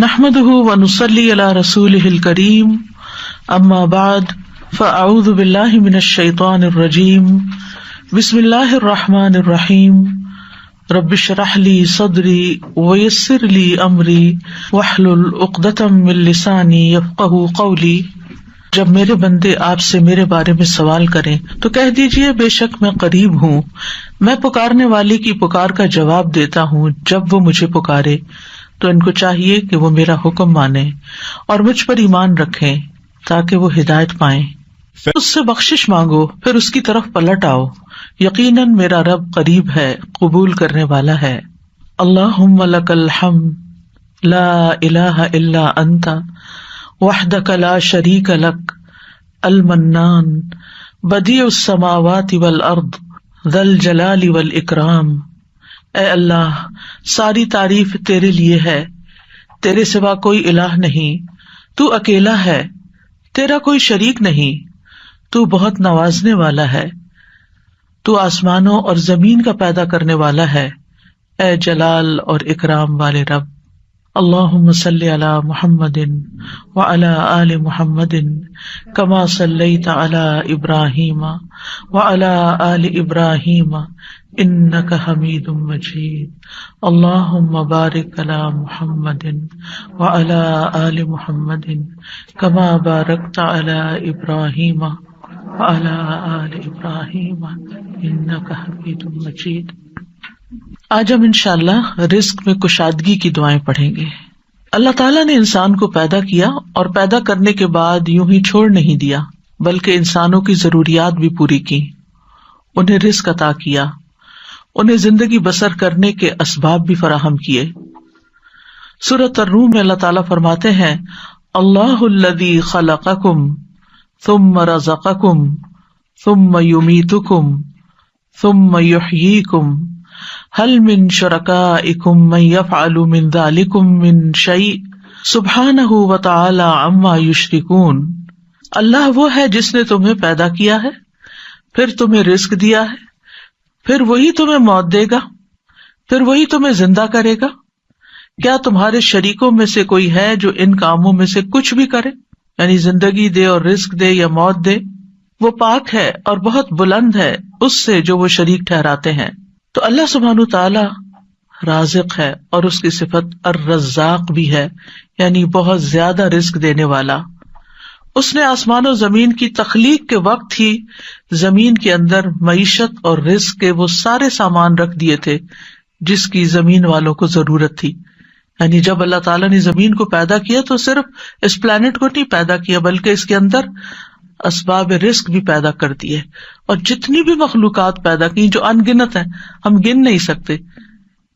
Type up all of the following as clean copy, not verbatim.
نحمده ونصلي على رسوله الكريم اما بعد فاعوذ بالله من الشيطان الرجيم بسم الله الرحمن الرحيم رب اشرح لي صدري ويسر لي امري واحلل عقدة من لساني يفقهوا قولي۔ جب میرے بندے آپ سے میرے بارے میں سوال کریں تو کہہ دیجئے بے شک میں قریب ہوں، میں پکارنے والی کی پکار کا جواب دیتا ہوں جب وہ مجھے پکارے۔ تو ان کو چاہیے کہ وہ میرا حکم مانیں اور مجھ پر ایمان رکھیں تاکہ وہ ہدایت پائیں۔ اس سے بخشش مانگو پھر اس کی طرف پلٹ آؤ، یقیناً میرا رب قریب ہے، قبول کرنے والا ہے۔ اللہم لک الحمد لا الہ الا انت وحدک لا شریک لک المنان بدیع السماوات والارض ذی الجلال والاکرام۔ اے اللہ، ساری تعریف تیرے لیے ہے، تیرے سوا کوئی الہ نہیں، تو اکیلا ہے، تیرا کوئی شریک نہیں، تو بہت نوازنے والا ہے، تو آسمانوں اور زمین کا پیدا کرنے والا ہے، اے جلال اور اکرام والے رب۔ اللہم صلی علی محمد وعلی آل محمد کما صلیت علی ابراہیم وعلی آل ابراہیم انک حمید مجید۔ اللہم بارک علی محمد وعلی آل محمد کما بارکت علی ابراہیم وعلی آل ابراہیم انک حمید مجید۔ آج ہم انشاءاللہ رزق میں کشادگی کی دعائیں پڑھیں گے۔ اللہ تعالیٰ نے انسان کو پیدا کیا اور پیدا کرنے کے بعد یوں ہی چھوڑ نہیں دیا، بلکہ انسانوں کی ضروریات بھی پوری کی، انہیں رزق عطا کیا، انہیں زندگی بسر کرنے کے اسباب بھی فراہم کیے۔ سورۃ الروم میں اللہ تعالیٰ فرماتے ہیں، اللہ الذی خلقکم ثم رزقکم ثم یمیتکم ثم یحییکم هل من شرکائکم من یفعل من ذلکم من شیء سبحانہ وتعالی عما یشرکون۔ اللہ وہ ہے جس نے تمہیں پیدا کیا ہے، پھر تمہیں رزق دیا ہے، پھر وہی تمہیں موت دے گا، پھر وہی تمہیں زندہ کرے گا۔ کیا تمہارے شریکوں میں سے کوئی ہے جو ان کاموں میں سے کچھ بھی کرے، یعنی زندگی دے اور رزق دے یا موت دے؟ وہ پاک ہے اور بہت بلند ہے اس سے جو وہ شریک ٹھہراتے ہیں۔ تو اللہ سبحانہ تعالی رازق ہے اور اس کی صفت الرزاق بھی ہے، یعنی بہت زیادہ رزق دینے والا۔ اس نے آسمان و زمین کی تخلیق کے وقت ہی زمین کے اندر معیشت اور رزق کے وہ سارے سامان رکھ دیے تھے جس کی زمین والوں کو ضرورت تھی۔ یعنی جب اللہ تعالیٰ نے زمین کو پیدا کیا تو صرف اس پلانٹ کو نہیں پیدا کیا بلکہ اس کے اندر اسباب رزق بھی پیدا کر دیے، اور جتنی بھی مخلوقات پیدا کی جو ان گنت ہیں، ہم گن نہیں سکتے۔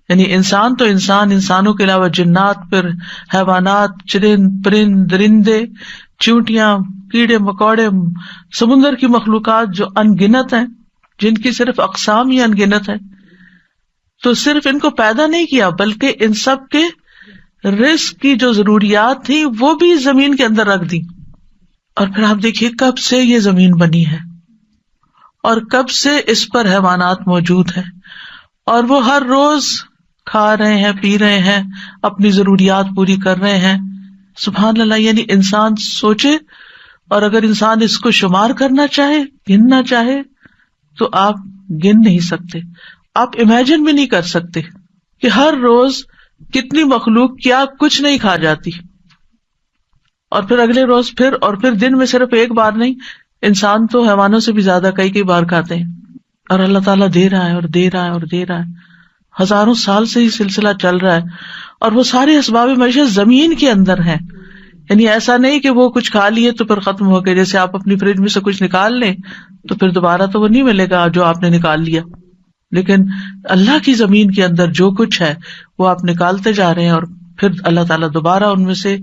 یعنی انسان تو انسان، انسانوں کے علاوہ جنات، پھر حیوانات، چرند پرند درندے، چیونٹیاں، کیڑے مکوڑے، سمندر کی مخلوقات جو ان گنت ہیں، جن کی صرف اقسام ہی ان گنت ہیں۔ تو صرف ان کو پیدا نہیں کیا بلکہ ان سب کے رزق کی جو ضروریات تھیں وہ بھی زمین کے اندر رکھ دی۔ اور پھر آپ دیکھیے کب سے یہ زمین بنی ہے اور کب سے اس پر حیوانات موجود ہیں، اور وہ ہر روز کھا رہے ہیں، پی رہے ہیں، اپنی ضروریات پوری کر رہے ہیں۔ سبحان اللہ، یعنی انسان سوچے، اور اگر انسان اس کو شمار کرنا چاہے، گننا چاہے، تو آپ گن نہیں سکتے، آپ امیجن بھی نہیں کر سکتے کہ ہر روز کتنی مخلوق کیا کچھ نہیں کھا جاتی، اور پھر اگلے روز پھر، اور پھر دن میں صرف ایک بار نہیں، انسان تو حیوانوں سے بھی زیادہ کئی بار کھاتے ہیں، اور اللہ تعالیٰ دے رہا ہے اور دے رہا ہے اور دے رہا ہے۔ ہزاروں سال سے یہ سلسلہ چل رہا ہے، اور وہ سارے اسباب معیشت زمین کے اندر ہیں۔ یعنی ایسا نہیں کہ وہ کچھ کھا لیے تو پھر ختم ہو گئے، جیسے آپ اپنی فریج میں سے کچھ نکال لیں تو پھر دوبارہ تو وہ نہیں ملے گا جو آپ نے نکال لیا، لیکن اللہ کی زمین کے اندر جو کچھ ہے وہ آپ نکالتے جا رہے ہیں، اور پھر اللہ تعالیٰ دوبارہ ان میں سے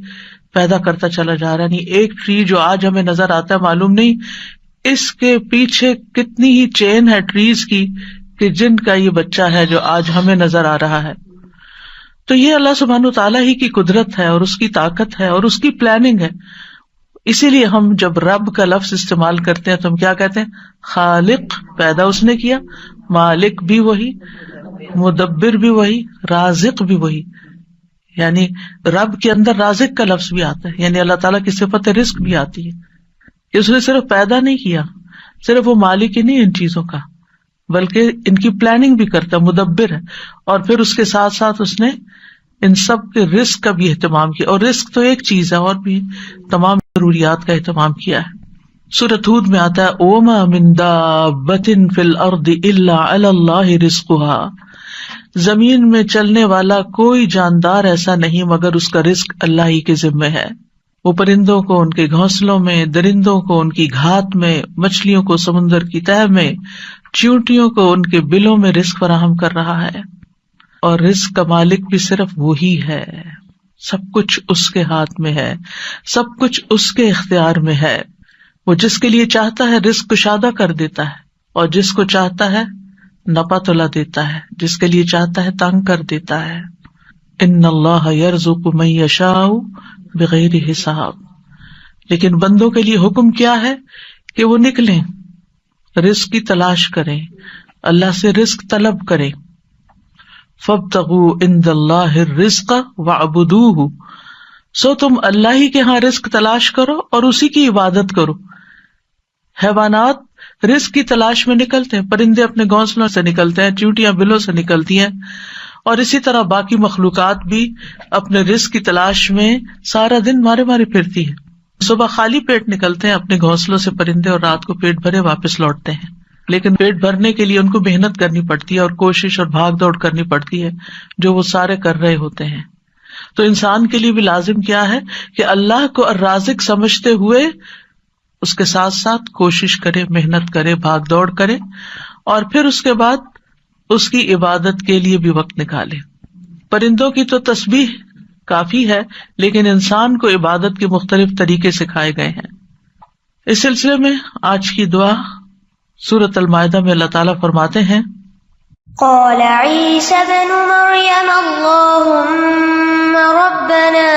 پیدا کرتا چلا جا رہا ہے۔ نہیں، ایک ٹری جو آج ہمیں نظر آتا ہے، معلوم نہیں اس کے پیچھے کتنی ہی چین ہے ٹریز کی کہ جن کا یہ بچہ ہے جو آج ہمیں نظر آ رہا ہے۔ تو یہ اللہ سبحانہ تعالیٰ ہی کی قدرت ہے اور اس کی طاقت ہے اور اس کی پلاننگ ہے۔ اسی لیے ہم جب رب کا لفظ استعمال کرتے ہیں تو ہم کیا کہتے ہیں؟ خالق، پیدا اس نے کیا، مالک بھی وہی، مدبر بھی وہی، رازق بھی وہی۔ یعنی رب کے اندر رازق کا لفظ بھی آتا ہے، یعنی اللہ تعالیٰ کی صفت رزق بھی آتی ہے کہ اس نے صرف پیدا نہیں کیا، صرف وہ مالک ہی نہیں ان چیزوں کا، بلکہ ان کی پلاننگ بھی کرتا، مدبر ہے، اور پھر اس کے ساتھ ساتھ اس نے ان سب کے رزق کا بھی اہتمام کیا. اور رزق تو ایک چیز ہے، اور بھی تمام ضروریات کا اہتمام کیا ہے. سورۃ ہود میں آتا ہے وَمَا مِن دَابَّةٍ فِي الْأَرْضِ إِلَّا عَلَى اللَّهِ رِزْقُهَا، زمین میں چلنے والا کوئی جاندار ایسا نہیں مگر اس کا رزق اللہ ہی کے ذمے ہے. وہ پرندوں کو ان کے گھونسلوں میں، درندوں کو ان کی گھات میں، مچھلیوں کو سمندر کی تہہ میں، چیونٹیوں کو ان کے بلوں میں رزق فراہم کر رہا ہے. اور رزق کا مالک بھی صرف وہی ہے، سب کچھ اس کے ہاتھ میں ہے، سب کچھ اس کے اختیار میں ہے. وہ جس کے لیے چاہتا ہے رزق کشادہ کر دیتا ہے، اور جس کو چاہتا ہے نپا تلا دیتا ہے، جس کے لیے چاہتا ہے تنگ کر دیتا ہے. ان اللہ یرزق من یشاء بغیر حساب. لیکن بندوں کے لیے حکم کیا ہے کہ وہ نکلیں، رزق کی تلاش کریں، اللہ سے رزق طلب کریں. فابتغوا عند اللہ الرزق واعبدوہ، سو تم اللہ ہی کے ہاں رزق تلاش کرو اور اسی کی عبادت کرو. حیوانات رزق کی تلاش میں نکلتے ہیں، پرندے اپنے گھونسلوں سے نکلتے ہیں، چیونٹیاں بلوں سے نکلتی ہیں، اور اسی طرح باقی مخلوقات بھی اپنے رزق کی تلاش میں سارا دن مارے مارے پھرتی ہے. صبح خالی پیٹ نکلتے ہیں اپنے گھونسلوں سے پرندے، اور رات کو پیٹ بھرے واپس لوٹتے ہیں. لیکن پیٹ بھرنے کے لیے ان کو محنت کرنی پڑتی ہے اور کوشش اور بھاگ دوڑ کرنی پڑتی ہے، جو وہ سارے کر رہے ہوتے ہیں. تو انسان کے لیے بھی لازم کیا ہے کہ اللہ کو الرازق سمجھتے ہوئے اس کے ساتھ ساتھ کوشش کرے، محنت کرے، بھاگ دوڑ کرے، اور پھر اس کے بعد اس کی عبادت کے لیے بھی وقت نکالے. پرندوں کی تو تسبیح کافی ہے، لیکن انسان کو عبادت کے مختلف طریقے سکھائے گئے ہیں. اس سلسلے میں آج کی دعا سورۃ المائدہ میں اللہ تعالیٰ فرماتے ہیں قال عيسى ابن مريم اللهم ربنا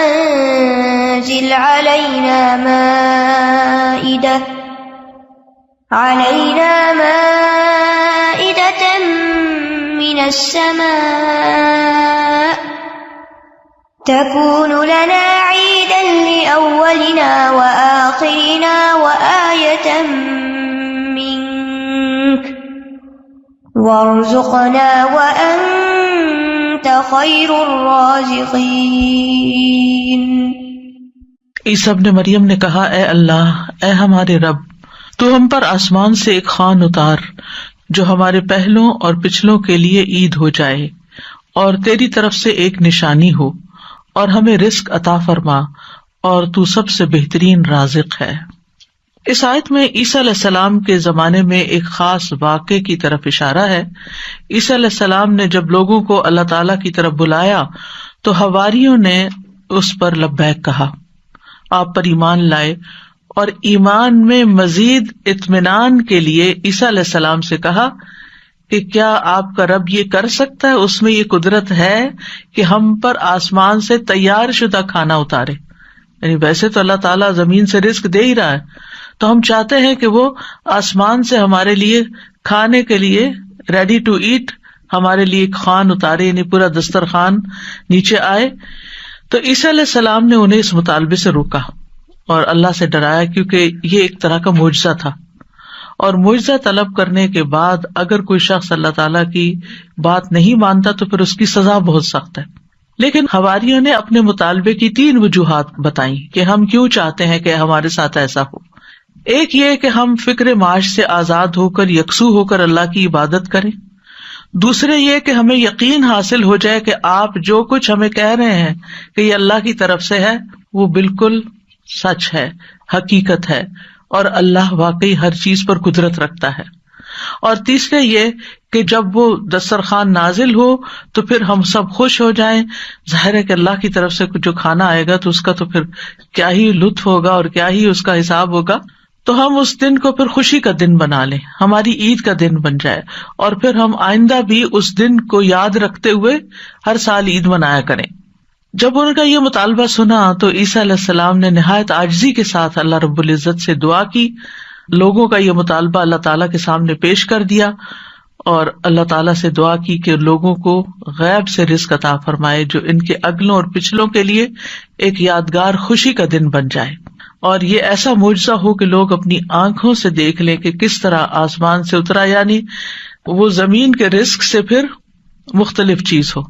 أنزل علينا مائدة من السماء تكون لنا عيدا لأولنا وآخرنا وآية منك وارزقنا وأنت خير الرازقين. عیسیٰ ابن مریم نے کہا اے اللہ، اے ہمارے رب، تو ہم پر آسمان سے ایک خوان اتار جو ہمارے پہلوں اور پچھلوں کے لیے عید ہو جائے، اور تیری طرف سے ایک نشانی ہو، اور ہمیں رزق عطا فرما، اور تو سب سے بہترین رازق ہے. اس آیت میں عیسیٰ علیہ السلام کے زمانے میں ایک خاص واقعے کی طرف اشارہ ہے. عیسیٰ علیہ السلام نے جب لوگوں کو اللہ تعالیٰ کی طرف بلایا تو حواریوں نے اس پر لبیک کہا، آپ پر ایمان لائے، اور ایمان میں مزید اطمینان کے لیے عیسیٰ علیہ السلام سے کہا کہ کیا آپ کا رب یہ کر سکتا ہے، اس میں یہ قدرت ہے کہ ہم پر آسمان سے تیار شدہ کھانا اتارے. یعنی ویسے تو اللہ تعالیٰ زمین سے رزق دے ہی رہا ہے، تو ہم چاہتے ہیں کہ وہ آسمان سے ہمارے لیے کھانے کے لیے ریڈی ٹو ایٹ ہمارے لیے ایک خوان اتارے، یعنی پورا دسترخوان نیچے آئے. تو عیسیٰ علیہ السلام نے انہیں اس مطالبے سے روکا اور اللہ سے ڈرایا، کیونکہ یہ ایک طرح کا معجزہ تھا، اور معجزہ طلب کرنے کے بعد اگر کوئی شخص اللہ تعالیٰ کی بات نہیں مانتا تو پھر اس کی سزا بہت سخت ہے. لیکن حواریوں نے اپنے مطالبے کی 3 وجوہات بتائیں کہ ہم کیوں چاہتے ہیں کہ ہمارے ساتھ ایسا ہو. ایک یہ کہ ہم فکر معاش سے آزاد ہو کر، یکسو ہو کر اللہ کی عبادت کریں. دوسرے یہ کہ ہمیں یقین حاصل ہو جائے کہ آپ جو کچھ ہمیں کہہ رہے ہیں کہ یہ اللہ کی طرف سے ہے، وہ بالکل سچ ہے، حقیقت ہے، اور اللہ واقعی ہر چیز پر قدرت رکھتا ہے. اور تیسرے یہ کہ جب وہ دسترخوان نازل ہو تو پھر ہم سب خوش ہو جائیں. ظاہر ہے کہ اللہ کی طرف سے جو کھانا آئے گا تو اس کا تو پھر کیا ہی لطف ہوگا اور کیا ہی اس کا حساب ہوگا. تو ہم اس دن کو پھر خوشی کا دن بنا لیں، ہماری عید کا دن بن جائے، اور پھر ہم آئندہ بھی اس دن کو یاد رکھتے ہوئے ہر سال عید منایا کریں. جب ان کا یہ مطالبہ سنا تو عیسیٰ علیہ السلام نے نہایت عاجزی کے ساتھ اللہ رب العزت سے دعا کی، لوگوں کا یہ مطالبہ اللہ تعالیٰ کے سامنے پیش کر دیا، اور اللہ تعالیٰ سے دعا کی کہ لوگوں کو غیب سے رزق عطا فرمائے جو ان کے اگلوں اور پچھلوں کے لیے ایک یادگار خوشی کا دن بن جائے، اور یہ ایسا معجزہ ہو کہ لوگ اپنی آنکھوں سے دیکھ لیں کہ کس طرح آسمان سے اترا، یعنی وہ زمین کے رزق سے پھر مختلف چیز ہو،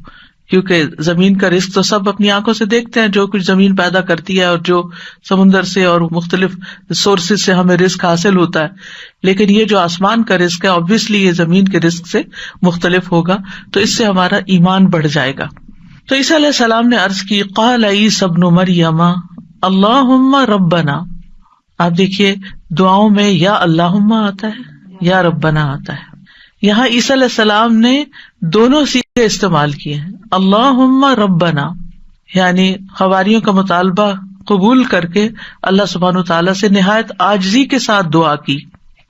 کیونکہ زمین کا رزق تو سب اپنی آنکھوں سے دیکھتے ہیں، جو کچھ زمین پیدا کرتی ہے اور جو سمندر سے اور مختلف سورسز سے ہمیں رزق حاصل ہوتا ہے، لیکن یہ جو آسمان کا رزق ہے obviously یہ زمین کے رزق سے مختلف ہوگا، تو اس سے ہمارا ایمان بڑھ جائے گا۔ تو عیسیٰ علیہ السلام نے عرض کی قال عیسی ابن مریم اللہم ربنا، آپ دیکھیے دعاؤں میں یا اللہم آتا ہے یا ربنا آتا ہے، یہاں عیسیٰ علیہ السلام نے دونوں صیغے استعمال کیے ہیں، اللہم ربنا یعنی حواریوں کا مطالبہ قبول کر کے اللہ سبحانہ وتعالیٰ سے نہایت عاجزی کے ساتھ دعا کی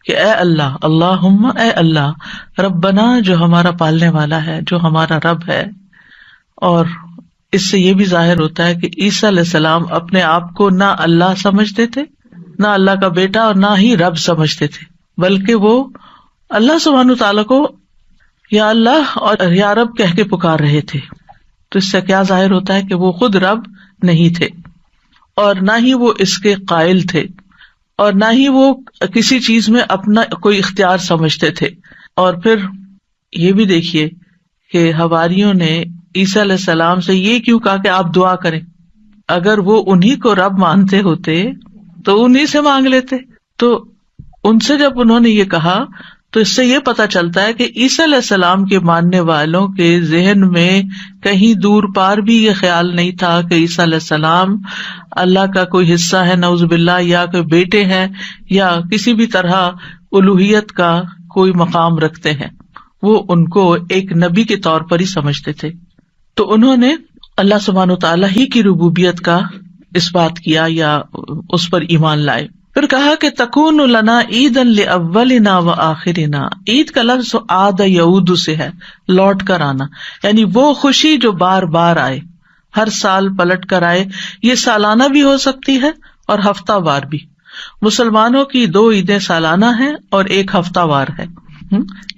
کہ اے اللہ، اللہم اے اللہ، ربنا جو ہمارا پالنے والا ہے، جو ہمارا رب ہے۔ اور اس سے یہ بھی ظاہر ہوتا ہے کہ عیسیٰ علیہ السلام اپنے آپ کو نہ اللہ سمجھتے تھے، نہ اللہ کا بیٹا، اور نہ ہی رب سمجھتے تھے، بلکہ وہ اللہ سبحانہ تعالیٰ کو یا اللہ اور یا رب کہہ کے پکار رہے تھے۔ تو اس سے کیا ظاہر ہوتا ہے کہ وہ خود رب نہیں تھے، اور نہ ہی وہ اس کے قائل تھے، اور نہ ہی وہ کسی چیز میں اپنا کوئی اختیار سمجھتے تھے۔ اور پھر یہ بھی دیکھیے کہ حواریوں نے عیسیٰ علیہ السلام سے یہ کیوں کہا کہ آپ دعا کریں؟ اگر وہ انہی کو رب مانتے ہوتے تو انہی سے مانگ لیتے۔ تو ان سے جب انہوں نے یہ کہا تو اس سے یہ پتا چلتا ہے کہ عیسیٰ علیہ السلام کے ماننے والوں کے ذہن میں کہیں دور پار بھی یہ خیال نہیں تھا کہ عیسیٰ علیہ السلام اللہ کا کوئی حصہ ہے نعوذ باللہ، یا کوئی بیٹے ہیں، یا کسی بھی طرح الوہیت کا کوئی مقام رکھتے ہیں۔ وہ ان کو ایک نبی کے طور پر ہی سمجھتے تھے۔ تو انہوں نے اللہ سبحانہ وتعالیٰ ہی کی ربوبیت کا اس بات کیا یا اس پر ایمان لائے۔ پھر کہا کہ تکون لنا عیدا لاولنا وآخرنا، عید کا لفظ عاد یعود سے ہے، لوٹ کر آنا، یعنی وہ خوشی جو بار بار آئے، ہر سال پلٹ کر آئے۔ یہ سالانہ بھی ہو سکتی ہے اور ہفتہ وار بھی۔ مسلمانوں کی 2 عیدیں سالانہ ہیں اور 1 ہفتہ وار ہے۔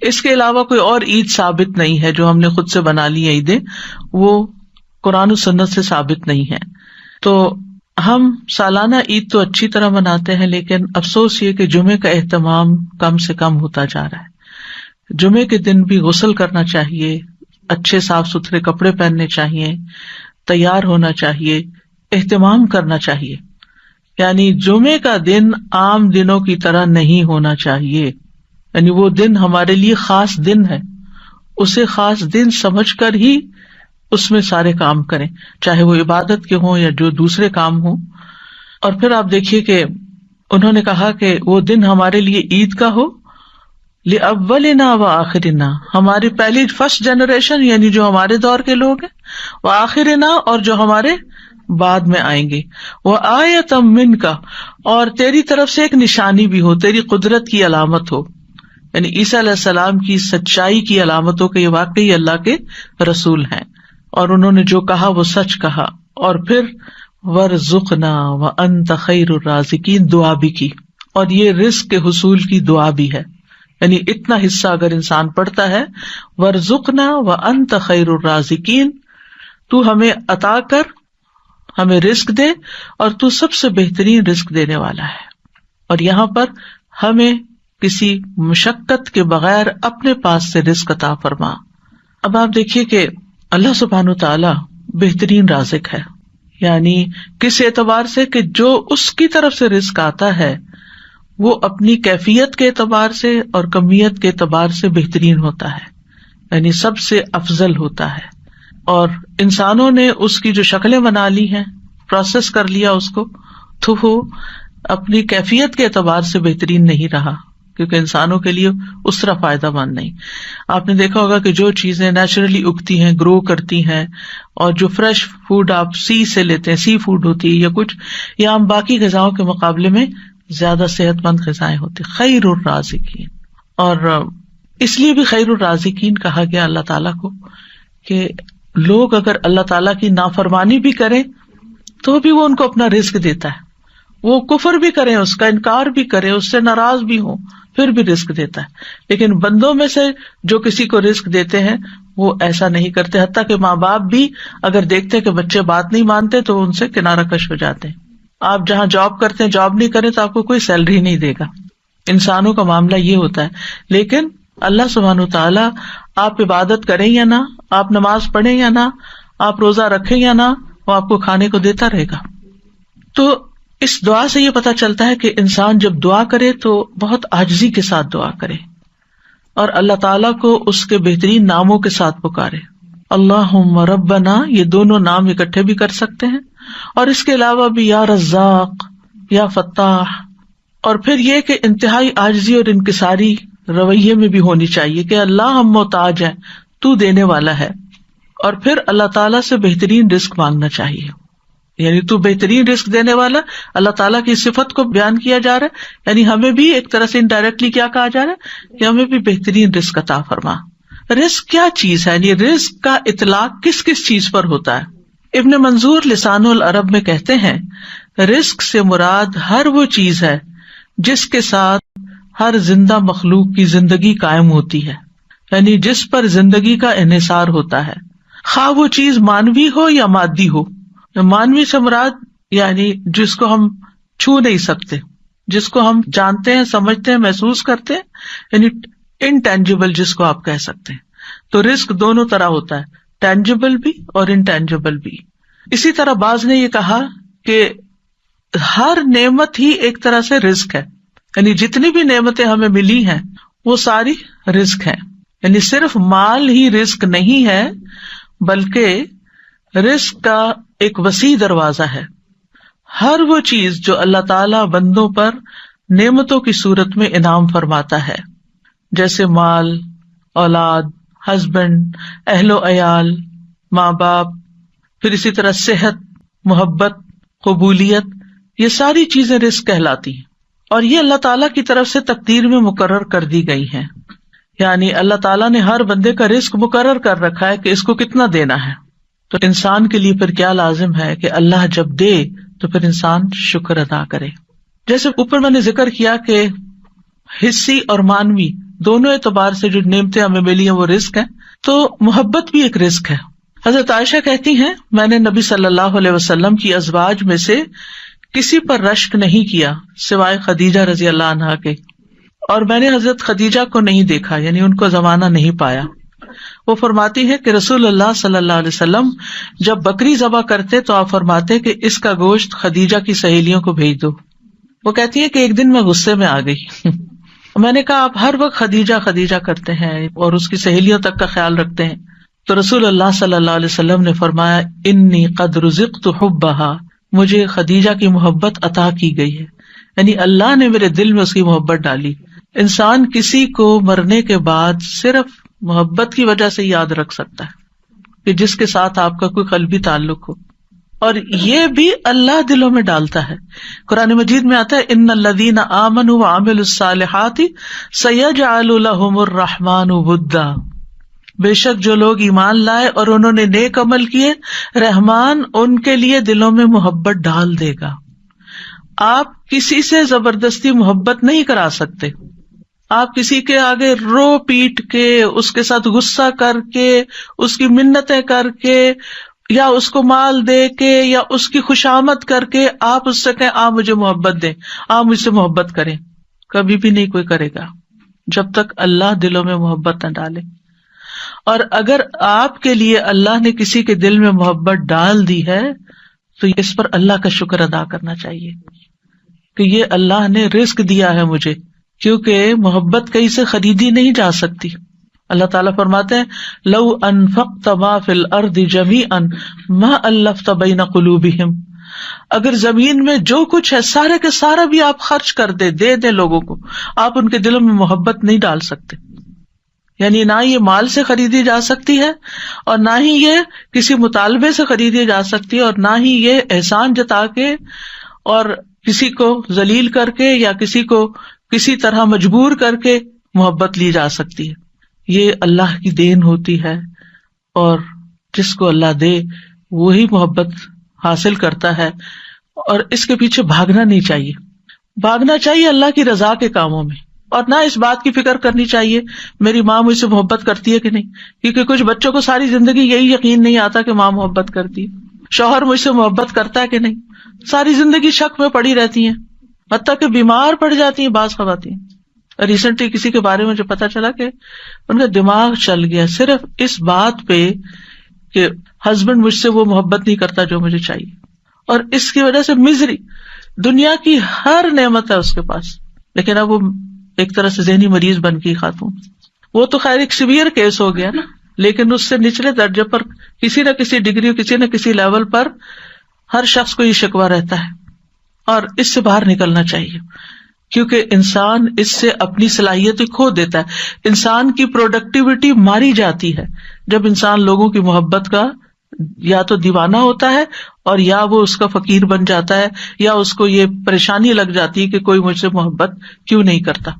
اس کے علاوہ کوئی اور عید ثابت نہیں ہے جو ہم نے خود سے بنا لی ہیں عیدیں، وہ قرآن و سنت سے ثابت نہیں ہے۔ تو ہم سالانہ عید تو اچھی طرح مناتے ہیں، لیکن افسوس یہ کہ جمعے کا اہتمام کم سے کم ہوتا جا رہا ہے۔ جمعے کے دن بھی غسل کرنا چاہیے، اچھے صاف ستھرے کپڑے پہننے چاہیے، تیار ہونا چاہیے، اہتمام کرنا چاہیے۔ یعنی جمعے کا دن عام دنوں کی طرح نہیں ہونا چاہیے، یعنی وہ دن ہمارے لیے خاص دن ہے، اسے خاص دن سمجھ کر ہی اس میں سارے کام کریں، چاہے وہ عبادت کے ہوں یا جو دوسرے کام ہوں۔ اور پھر آپ دیکھیے کہ انہوں نے کہا کہ وہ دن ہمارے لیے عید کا ہو، لأولنا وآخرنا، ہماری پہلی فرسٹ جنریشن یعنی جو ہمارے دور کے لوگ ہیں، وآخرنا اور جو ہمارے بعد میں آئیں گے، وآیۃ منک، اور تیری طرف سے ایک نشانی بھی ہو، تیری قدرت کی علامت ہو، یعنی عیسیٰ علیہ السلام کی سچائی کی علامت ہو کہ یہ واقعی اللہ کے رسول ہیں اور انہوں نے جو کہا وہ سچ کہا۔ اور پھر وارزقنا وانت خیر الرازقین دعا بھی کی، اور یہ رزق کے حصول کی دعا بھی ہے، یعنی اتنا حصہ اگر انسان پڑھتا ہے، وارزقنا وانت خیر الرازقین، تو ہمیں عطا کر، ہمیں رزق دے، اور تو سب سے بہترین رزق دینے والا ہے، اور یہاں پر ہمیں کسی مشقت کے بغیر اپنے پاس سے رزق عطا فرما۔ اب آپ دیکھیے کہ اللہ سبحانہ تعالی بہترین رازق ہے، یعنی کس اعتبار سے کہ جو اس کی طرف سے رزق آتا ہے وہ اپنی کیفیت کے اعتبار سے اور کمیت کے اعتبار سے بہترین ہوتا ہے، یعنی سب سے افضل ہوتا ہے۔ اور انسانوں نے اس کی جو شکلیں بنا لی ہیں، پروسیس کر لیا اس کو، تو وہ اپنی کیفیت کے اعتبار سے بہترین نہیں رہا، کیونکہ انسانوں کے لیے اس طرح فائدہ مند نہیں۔ آپ نے دیکھا ہوگا کہ جو چیزیں نیچرلی اگتی ہیں، گرو کرتی ہیں، اور جو فریش فوڈ آپ سی سے لیتے ہیں، سی فوڈ ہوتی ہے یا کچھ، یا ہم باقی غذاؤں کے مقابلے میں زیادہ صحت مند غذائیں ہوتی، خیر الرازقین۔ اور اس لیے بھی خیر الرازقین کہا گیا اللہ تعالیٰ کو کہ لوگ اگر اللہ تعالیٰ کی نافرمانی بھی کریں تو بھی وہ ان کو اپنا رزق دیتا ہے، وہ کفر بھی کریں، اس کا انکار بھی کریں، اس سے ناراض بھی ہوں، پھر بھی رزق دیتا ہے. لیکن بندوں میں سے جو کسی کو رزق دیتے ہیں وہ ایسا نہیں کرتے، حتیٰ کہ ماں باپ بھی اگر دیکھتے ہیں کہ بچے بات نہیں مانتے تو ان سے کنارہ کش ہو جاتے ہیں. آپ جہاں جاب کرتے ہیں جاب نہیں کریں تو آپ کو کوئی سیلری نہیں دے گا. انسانوں کا معاملہ یہ ہوتا ہے. لیکن اللہ سبحانہ وتعالیٰ آپ عبادت کریں یا نہ، آپ نماز پڑھیں یا نہ، آپ روزہ رکھیں یا نہ، وہ آپ کو کھانے کو دیتا رہے گا. تو اس دعا سے یہ پتہ چلتا ہے کہ انسان جب دعا کرے تو بہت عاجزی کے ساتھ دعا کرے اور اللہ تعالیٰ کو اس کے بہترین ناموں کے ساتھ پکارے. اللہم ربنا، یہ دونوں نام اکٹھے بھی کر سکتے ہیں، اور اس کے علاوہ بھی یا رزاق، یا فتاح. اور پھر یہ کہ انتہائی عاجزی اور انکساری رویے میں بھی ہونی چاہیے کہ اللہ ہم محتاج ہیں، تو دینے والا ہے. اور پھر اللہ تعالیٰ سے بہترین رزق مانگنا چاہیے، یعنی تو بہترین رزق دینے والا. اللہ تعالیٰ کی صفت کو بیان کیا جا رہا ہے، یعنی ہمیں بھی ایک طرح سے انڈائریکٹلی کیا کہا جا رہا ہے کہ ہمیں بھی بہترین رزق عطا فرما. رزق کیا چیز ہے، یعنی رزق کا اطلاق کس کس چیز پر ہوتا ہے؟ ابن منظور لسان العرب میں کہتے ہیں رزق سے مراد ہر وہ چیز ہے جس کے ساتھ ہر زندہ مخلوق کی زندگی قائم ہوتی ہے، یعنی جس پر زندگی کا انحصار ہوتا ہے، خواہ وہ چیز مانوی ہو یا مادی ہو. مانوی سے مراد یعنی جس کو ہم چھو نہیں سکتے، جس کو ہم جانتے ہیں، سمجھتے ہیں، محسوس کرتے ہیں، یعنی انٹینجیبل جس کو آپ کہہ سکتے ہیں. تو رزق دونوں طرح ہوتا ہے، ٹینجیبل بھی اور انٹینجیبل بھی. اسی طرح بعض نے یہ کہا کہ ہر نعمت ہی ایک طرح سے رزق ہے، یعنی جتنی بھی نعمتیں ہمیں ملی ہیں وہ ساری رزق ہیں. یعنی صرف مال ہی رزق نہیں ہے بلکہ رزق کا ایک وسیع دروازہ ہے. ہر وہ چیز جو اللہ تعالی بندوں پر نعمتوں کی صورت میں انعام فرماتا ہے، جیسے مال، اولاد، ہسبینڈ، اہل و عیال، ماں باپ، پھر اسی طرح صحت، محبت، قبولیت، یہ ساری چیزیں رزق کہلاتی ہیں. اور یہ اللہ تعالیٰ کی طرف سے تقدیر میں مقرر کر دی گئی ہیں، یعنی اللہ تعالیٰ نے ہر بندے کا رزق مقرر کر رکھا ہے کہ اس کو کتنا دینا ہے. تو انسان کے لیے پھر کیا لازم ہے کہ اللہ جب دے تو پھر انسان شکر ادا کرے. جیسے اوپر میں نے ذکر کیا کہ حصی اور مانوی دونوں اعتبار سے جو نعمتیں ہمیں ملی ہیں وہ رزق ہیں، تو محبت بھی ایک رزق ہے. حضرت عائشہ کہتی ہیں میں نے نبی صلی اللہ علیہ وسلم کی ازواج میں سے کسی پر رشک نہیں کیا سوائے خدیجہ رضی اللہ عنہا کے، اور میں نے حضرت خدیجہ کو نہیں دیکھا، یعنی ان کو زمانہ نہیں پایا. وہ فرماتی ہے کہ رسول اللہ صلی اللہ علیہ وسلم جب بکری ذبح کرتے تو آپ فرماتے کہ اس کا گوشت خدیجہ کی سہیلیوں کو بھیج دو. وہ کہتی ہے کہ ایک دن میں غصے میں آ گئی میں نے کہا آپ ہر وقت خدیجہ خدیجہ کرتے ہیں اور اس کی سہیلیوں تک کا خیال رکھتے ہیں. تو رسول اللہ صلی اللہ علیہ وسلم نے فرمایا انی قد رزقت حبھا، مجھے خدیجہ کی محبت عطا کی گئی ہے، یعنی اللہ نے میرے دل میں اس کی محبت ڈالی. انسان کسی کو مرنے کے بعد صرف محبت کی وجہ سے یاد رکھ سکتا ہے کہ جس کے ساتھ آپ کا کوئی قلبی تعلق ہو، اور یہ بھی اللہ دلوں میں ڈالتا ہے. قرآن مجید میں آتا ہے ان الذین آمنوا وعملوا الصالحات سیجعل لهم الرحمن ودا، بے شک جو لوگ ایمان لائے اور انہوں نے نیک عمل کیے رحمان ان کے لیے دلوں میں محبت ڈال دے گا. آپ کسی سے زبردستی محبت نہیں کرا سکتے، آپ کسی کے آگے رو پیٹ کے، اس کے ساتھ غصہ کر کے، اس کی منتیں کر کے، یا اس کو مال دے کے، یا اس کی خوشامد کر کے آپ اس سے کہیں آپ مجھے محبت دیں، آپ مجھ سے محبت کریں، کبھی بھی نہیں کوئی کرے گا جب تک اللہ دلوں میں محبت نہ ڈالے. اور اگر آپ کے لیے اللہ نے کسی کے دل میں محبت ڈال دی ہے تو اس پر اللہ کا شکر ادا کرنا چاہیے کہ یہ اللہ نے رزق دیا ہے مجھے، کیونکہ محبت کہیں سے خریدی نہیں جا سکتی. اللہ تعالیٰ فرماتے ہیں لو انفقت ما فی الارض جمیعا ما الفت بین قلوبہم، اگر زمین میں جو کچھ ہے سارے کے سارا بھی آپ خرچ کر دے دیں لوگوں کو، آپ ان کے دلوں میں محبت نہیں ڈال سکتے. یعنی نہ یہ مال سے خریدی جا سکتی ہے، اور نہ ہی یہ کسی مطالبے سے خریدی جا سکتی ہے، اور نہ ہی یہ احسان جتا کے اور کسی کو ذلیل کر کے یا کسی کو کسی طرح مجبور کر کے محبت لی جا سکتی ہے. یہ اللہ کی دین ہوتی ہے، اور جس کو اللہ دے وہی محبت حاصل کرتا ہے. اور اس کے پیچھے بھاگنا نہیں چاہیے، بھاگنا چاہیے اللہ کی رضا کے کاموں میں. اور نہ اس بات کی فکر کرنی چاہیے میری ماں مجھ سے محبت کرتی ہے کہ نہیں، کیونکہ کچھ بچوں کو ساری زندگی یہی یقین نہیں آتا کہ ماں محبت کرتی ہے، شوہر مجھ سے محبت کرتا ہے کہ نہیں، ساری زندگی شک میں پڑی رہتی ہیں، حتیٰ کہ بیمار پڑ جاتی ہیں بعض خواتین. ریسنٹلی کسی کے بارے میں جو پتا چلا کہ ان کا دماغ چل گیا صرف اس بات پہ کہ ہسبینڈ مجھ سے وہ محبت نہیں کرتا جو مجھے چاہیے، اور اس کی وجہ سے مزری، دنیا کی ہر نعمت ہے اس کے پاس، لیکن اب وہ ایک طرح سے ذہنی مریض بن گئی خاتون. وہ تو خیر ایک سیویئر کیس ہو گیا نا، لیکن اس سے نچلے درجے پر کسی نہ کسی ڈگری، کسی نہ کسی لیول پر ہر شخص کو یہ شکوہ رہتا ہے، اور اس سے باہر نکلنا چاہیے، کیونکہ انسان اس سے اپنی صلاحیتیں کھو دیتا ہے. انسان کی پروڈکٹیوٹی ماری جاتی ہے جب انسان لوگوں کی محبت کا یا تو دیوانہ ہوتا ہے، اور یا وہ اس کا فقیر بن جاتا ہے، یا اس کو یہ پریشانی لگ جاتی ہے کہ کوئی مجھ سے محبت کیوں نہیں کرتا،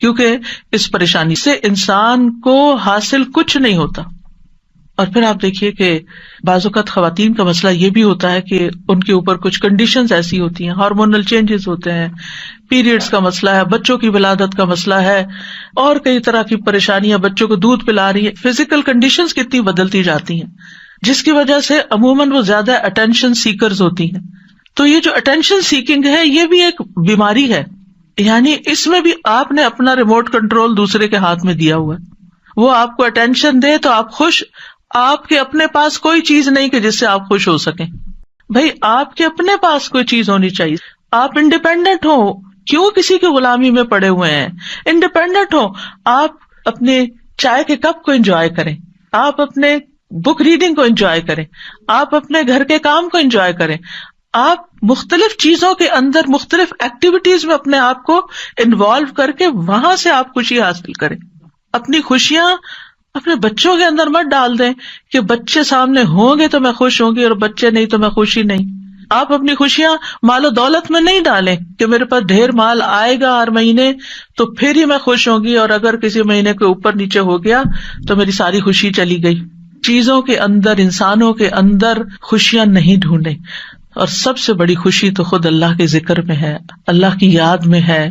کیونکہ اس پریشانی سے انسان کو حاصل کچھ نہیں ہوتا. اور پھر آپ دیکھیے کہ بعض اوقات خواتین کا مسئلہ یہ بھی ہوتا ہے کہ ان کے اوپر کچھ کنڈیشنز ایسی ہوتی ہیں، ہارمونل چینجز ہوتے ہیں، پیریڈز کا مسئلہ ہے، بچوں کی ولادت کا مسئلہ ہے، اور کئی طرح کی پریشانیاں، بچوں کو دودھ پلا رہی ہے، فزیکل کنڈیشنز کتنی بدلتی جاتی ہیں، جس کی وجہ سے عموماً وہ زیادہ اٹینشن سیکرز ہوتی ہیں. تو یہ جو اٹینشن سیکنگ ہے یہ بھی ایک بیماری ہے، یعنی اس میں بھی آپ نے اپنا ریموٹ کنٹرول دوسرے کے ہاتھ میں دیا ہوا ہے. وہ آپ کو اٹینشن دے تو آپ خوش، آپ کے اپنے پاس کوئی چیز نہیں کہ جس سے آپ خوش ہو سکیں. بھائی آپ کے اپنے پاس کوئی چیز ہونی چاہیے، آپ انڈیپینڈنٹ ہو، کیوں کسی کی غلامی میں پڑے ہوئے ہیں، انڈیپینڈنٹ ہو، آپ اپنے چائے کے کپ کو انجوائے کریں، آپ اپنے بک ریڈنگ کو انجوائے کریں، آپ اپنے گھر کے کام کو انجوائے کریں، آپ مختلف چیزوں کے اندر مختلف ایکٹیویٹیز میں اپنے آپ کو انوالو کر کے وہاں سے آپ خوشی حاصل کریں. اپنی خوشیاں اپنے بچوں کے اندر مت ڈال دیں کہ بچے سامنے ہوں گے تو میں خوش ہوں گی اور بچے نہیں تو میں خوشی نہیں. آپ اپنی خوشیاں مال و دولت میں نہیں ڈالیں کہ میرے پاس ڈھیر مال آئے گا ہر مہینے تو پھر ہی میں خوش ہوں گی، اور اگر کسی مہینے کے اوپر نیچے ہو گیا تو میری ساری خوشی چلی گئی. چیزوں کے اندر، انسانوں کے اندر خوشیاں نہیں ڈھونڈیں. اور سب سے بڑی خوشی تو خود اللہ کے ذکر میں ہے، اللہ کی یاد میں ہے،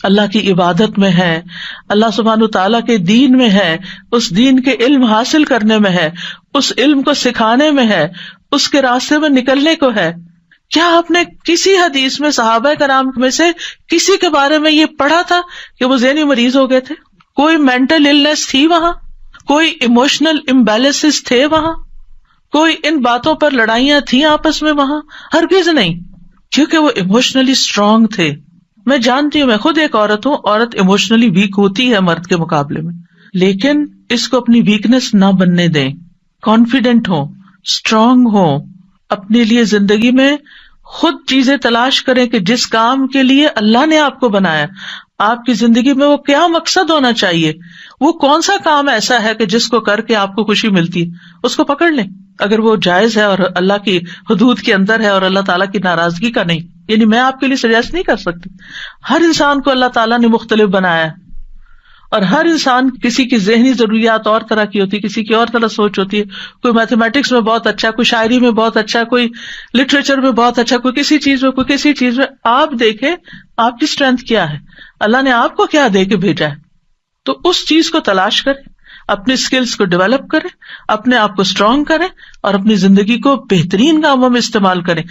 اللہ کی عبادت میں ہے، اللہ سبحانہ تعالیٰ کے دین میں ہے، اس دین کے علم حاصل کرنے میں ہے، اس علم کو سکھانے میں ہے، اس کے راستے میں نکلنے کو ہے. کیا آپ نے کسی حدیث میں صحابہ کرام میں سے کسی کے بارے میں یہ پڑھا تھا کہ وہ ذہنی مریض ہو گئے تھے؟ کوئی مینٹل النس تھی وہاں؟ کوئی ایموشنل امبیلنسز تھے وہاں؟ کوئی ان باتوں پر لڑائیاں تھیں آپس میں وہاں؟ ہرگز نہیں، کیونکہ وہ ایموشنلی اسٹرانگ تھے. میں جانتی ہوں، میں خود ایک عورت ہوں، عورت ایموشنلی ویک ہوتی ہے مرد کے مقابلے میں، لیکن اس کو اپنی ویکنیس نہ بننے دیں. کانفیڈنٹ ہو، اسٹرانگ ہو، اپنے لیے زندگی میں خود چیزیں تلاش کریں کہ جس کام کے لیے اللہ نے آپ کو بنایا، آپ کی زندگی میں وہ کیا مقصد ہونا چاہیے، وہ کون سا کام ایسا ہے کہ جس کو کر کے آپ کو خوشی ملتی ہے، اس کو پکڑ لیں. اگر وہ جائز ہے اور اللہ کی حدود کے اندر ہے اور اللہ تعالیٰ کی ناراضگی کا نہیں. یعنی میں آپ کے لیے سجیسٹ نہیں کر سکتی، ہر انسان کو اللہ تعالیٰ نے مختلف بنایا ہے، اور ہر انسان کسی کی ذہنی ضروریات اور طرح کی ہوتی ہے، کسی کی اور طرح سوچ ہوتی ہے. کوئی میتھمیٹکس میں بہت اچھا، کوئی شاعری میں بہت اچھا، کوئی لٹریچر میں بہت اچھا، کوئی کسی چیز میں، کوئی کسی چیز میں. آپ دیکھیں آپ کی اسٹرینتھ کیا ہے، اللہ نے آپ کو کیا دے کے بھیجا ہے، تو اس چیز کو تلاش کریں، اپنے اسکلز کو ڈیولپ کریں، اپنے آپ کو اسٹرانگ کریں، اور اپنی زندگی کو بہترین کاموں میں استعمال کریں،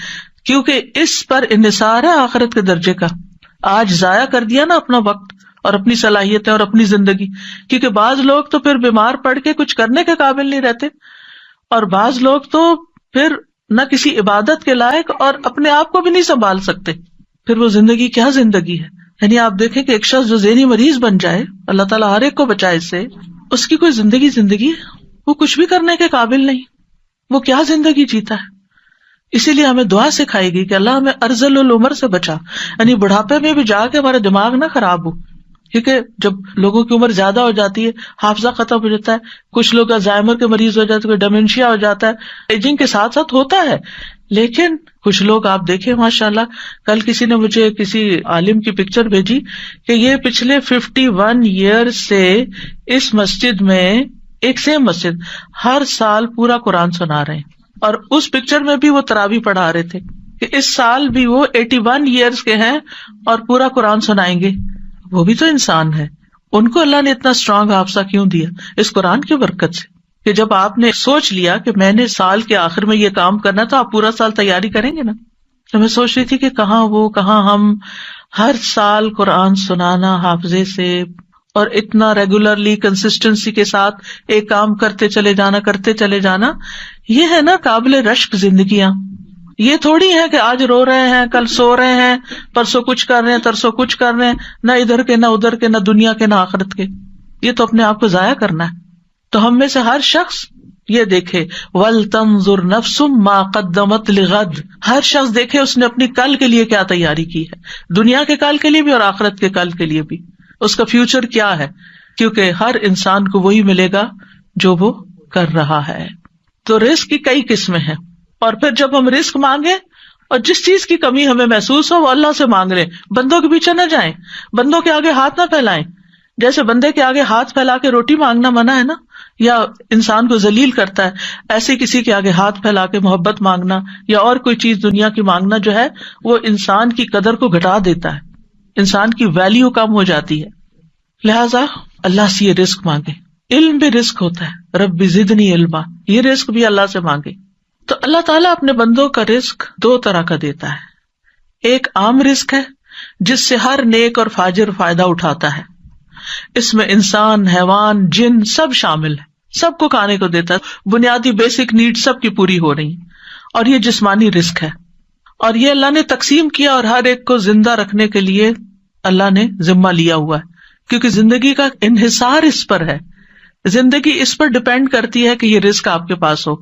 کیونکہ اس پر انحصار ہے آخرت کے درجے کا. آج ضائع کر دیا نا اپنا وقت اور اپنی صلاحیتیں اور اپنی زندگی، کیونکہ بعض لوگ تو پھر بیمار پڑ کے کچھ کرنے کے قابل نہیں رہتے، اور بعض لوگ تو پھر نہ کسی عبادت کے لائق اور اپنے آپ کو بھی نہیں سنبھال سکتے. پھر وہ زندگی کیا زندگی ہے؟ یعنی آپ دیکھیں کہ ایک شخص جو ذہنی مریض بن جائے، اللہ تعالیٰ ہر ایک کو بچائے اس سے، اس کی کوئی زندگی وہ کچھ بھی کرنے کے قابل نہیں، وہ کیا زندگی جیتا ہے. اسی لیے ہمیں دعا سکھائی گئی کہ اللہ ہمیں ارذل العمر سے بچا، یعنی بڑھاپے میں بھی جا کے ہمارا دماغ نہ خراب ہو، کیونکہ جب لوگوں کی عمر زیادہ ہو جاتی ہے حافظہ ختم ہو جاتا ہے، کچھ لوگ الزائمر کے مریض ہو جاتے ہیں، کوئی ڈیمینشیا ہو جاتا ہے، ایجنگ کے ساتھ ساتھ ہوتا ہے. لیکن کچھ لوگ آپ دیکھیں ماشاءاللہ، کل کسی نے مجھے کسی عالم کی پکچر بھیجی کہ یہ پچھلے 51 ایئر سے اس مسجد میں، ایک سیم مسجد، ہر سال پورا قرآن سنا رہے ہیں، اور اس پکچر میں بھی وہ تراویح پڑھا رہے تھے کہ اس سال بھی وہ 81 ایئرس کے ہیں اور پورا قرآن سنائیں گے. وہ بھی تو انسان ہے. ان کو اللہ نے اتنا اسٹرانگ حافظہ کیوں دیا؟ اس قرآن کی برکت سے، کہ جب آپ نے سوچ لیا کہ میں نے سال کے آخر میں یہ کام کرنا، تو آپ پورا سال تیاری کریں گے نا. تو میں سوچ رہی تھی کہ کہاں وہ، کہاں ہم، ہر سال قرآن سنانا حافظے سے، اور اتنا ریگولرلی کنسسٹنسی کے ساتھ ایک کام کرتے چلے جانا، یہ ہے نا قابل رشک زندگیاں. یہ تھوڑی ہے کہ آج رو رہے ہیں، کل سو رہے ہیں، پرسوں کچھ کر رہے ہیں، ترسوں کچھ کر رہے ہیں، نہ ادھر کے نہ ادھر کے، نہ دنیا کے نہ آخرت کے. یہ تو اپنے آپ کو ضائع کرنا ہے. تو ہم میں سے ہر شخص یہ دیکھے وَلْتَنظُرْ نَفْسٌ مَا قَدَّمَتْ لِغَدٍ، ہر شخص دیکھے اس نے اپنی کل کے لیے کیا تیاری کی ہے، دنیا کے کل کے لیے بھی اور آخرت کے کل کے لیے بھی. اس کا فیوچر کیا ہے، کیونکہ ہر انسان کو وہی ملے گا جو وہ کر رہا ہے. تو رزق کی کئی قسمیں ہیں، اور پھر جب ہم رزق مانگے اور جس چیز کی کمی ہمیں محسوس ہو وہ اللہ سے مانگ لیں، بندوں کے پیچھے نہ جائیں، بندوں کے آگے ہاتھ نہ پھیلائیں. جیسے بندے کے آگے ہاتھ پھیلا کے روٹی مانگنا منع ہے نا، یا انسان کو ذلیل کرتا ہے، ایسے کسی کے آگے ہاتھ پھیلا کے محبت مانگنا یا اور کوئی چیز دنیا کی مانگنا جو ہے وہ انسان کی قدر کو گھٹا دیتا ہے، انسان کی ویلیو کم ہو جاتی ہے. لہذا اللہ سے یہ رزق مانگے. علم بھی رزق ہوتا ہے، رب زدنی علما، یہ رزق بھی اللہ سے مانگے. تو اللہ تعالیٰ اپنے بندوں کا رزق دو طرح کا دیتا ہے. ایک عام رزق ہے جس سے ہر نیک اور فاجر فائدہ اٹھاتا ہے، اس میں انسان، حیوان، جن سب شامل ہے، سب کو کھانے کو دیتا ہے، بنیادی بیسک نیڈ سب کی پوری ہو رہی، اور یہ جسمانی رزق ہے. اور یہ اللہ نے تقسیم کیا اور ہر ایک کو زندہ رکھنے کے لیے اللہ نے ذمہ لیا ہوا ہے، کیونکہ زندگی کا انحصار اس پر ہے، زندگی اس پر ڈپینڈ کرتی ہے کہ یہ رزق آپ کے پاس ہو.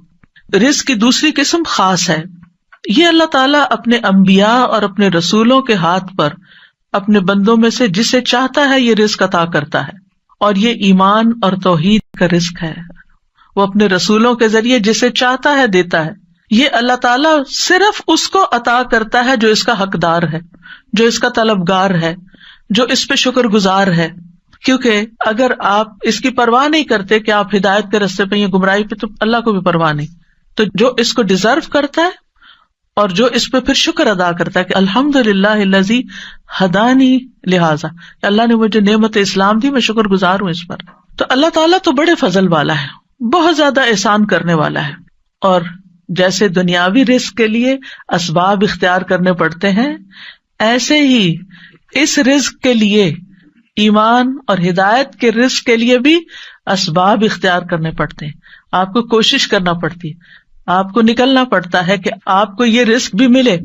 رزق کی دوسری قسم خاص ہے، یہ اللہ تعالیٰ اپنے انبیاء اور اپنے رسولوں کے ہاتھ پر اپنے بندوں میں سے جسے چاہتا ہے یہ رزق عطا کرتا ہے، اور یہ ایمان اور توحید کا رزق ہے. وہ اپنے رسولوں کے ذریعے جسے چاہتا ہے دیتا ہے. یہ اللہ تعالیٰ صرف اس کو عطا کرتا ہے جو اس کا حقدار ہے، جو اس کا طلبگار ہے، جو اس پہ شکر گزار ہے. کیونکہ اگر آپ اس کی پرواہ نہیں کرتے کہ آپ ہدایت کے راستے پہ یا گمراہی پہ، تو اللہ کو بھی پرواہ نہیں. تو جو اس کو ڈیزرو کرتا ہے اور جو اس پہ پھر شکر ادا کرتا ہے کہ الحمدللہ الذی ہدانی لہذا، اللہ نے مجھے نعمت اسلام دی، میں شکر گزار ہوں اس پر. تو اللہ تعالیٰ تو بڑے فضل والا ہے، بہت زیادہ احسان کرنے والا ہے. اور جیسے دنیاوی رزق کے لیے اسباب اختیار کرنے پڑتے ہیں، ایسے ہی اس رزق کے لیے، ایمان اور ہدایت کے رزق کے لیے بھی اسباب اختیار کرنے پڑتے ہیں. آپ کو کوشش کرنا پڑتی ہے، آپ کو نکلنا پڑتا ہے کہ آپ کو یہ رزق بھی ملے.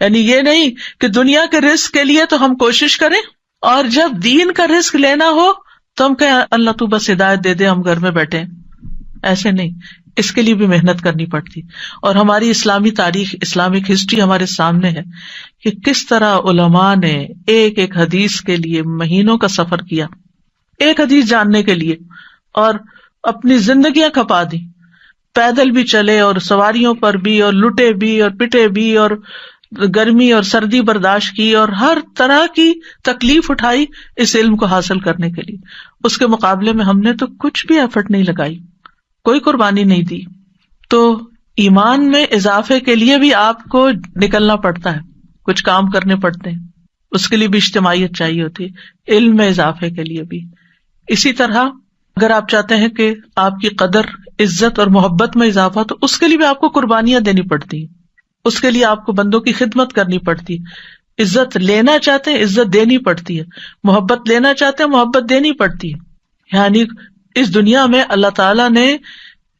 یعنی یہ نہیں کہ دنیا کے رزق کے لیے تو ہم کوشش کریں اور جب دین کا رزق لینا ہو تو ہم کہیں اللہ تو بس ہدایت دے دے، ہم گھر میں بیٹھے. ایسے نہیں، اس کے لیے بھی محنت کرنی پڑتی. اور ہماری اسلامی تاریخ، اسلامک ہسٹری ہمارے سامنے ہے کہ کس طرح علماء نے ایک ایک حدیث کے لیے مہینوں کا سفر کیا، ایک حدیث جاننے کے لیے، اور اپنی زندگیاں کھپا دی. پیدل بھی چلے اور سواریوں پر بھی، اور لٹے بھی اور پٹے بھی، اور گرمی اور سردی برداشت کی، اور ہر طرح کی تکلیف اٹھائی اس علم کو حاصل کرنے کے لیے. اس کے مقابلے میں ہم نے تو کچھ بھی ایفرٹ نہیں لگائی، کوئی قربانی نہیں دی. تو ایمان میں اضافے کے لیے بھی آپ کو نکلنا پڑتا ہے، کچھ کام کرنے پڑتے ہیں، اس کے لیے بھی اجتماعیت چاہیے ہوتی ہے، علم میں اضافے کے لیے بھی. اسی طرح اگر آپ چاہتے ہیں کہ آپ کی قدر، عزت اور محبت میں اضافہ، تو اس کے لیے بھی آپ کو قربانیاں دینی پڑتی ہیں، اس کے لیے آپ کو بندوں کی خدمت کرنی پڑتی ہے. عزت لینا چاہتے ہیں، عزت دینی پڑتی ہے، محبت لینا چاہتے ہیں، محبت دینی پڑتی ہے. یعنی اس دنیا میں اللہ تعالیٰ نے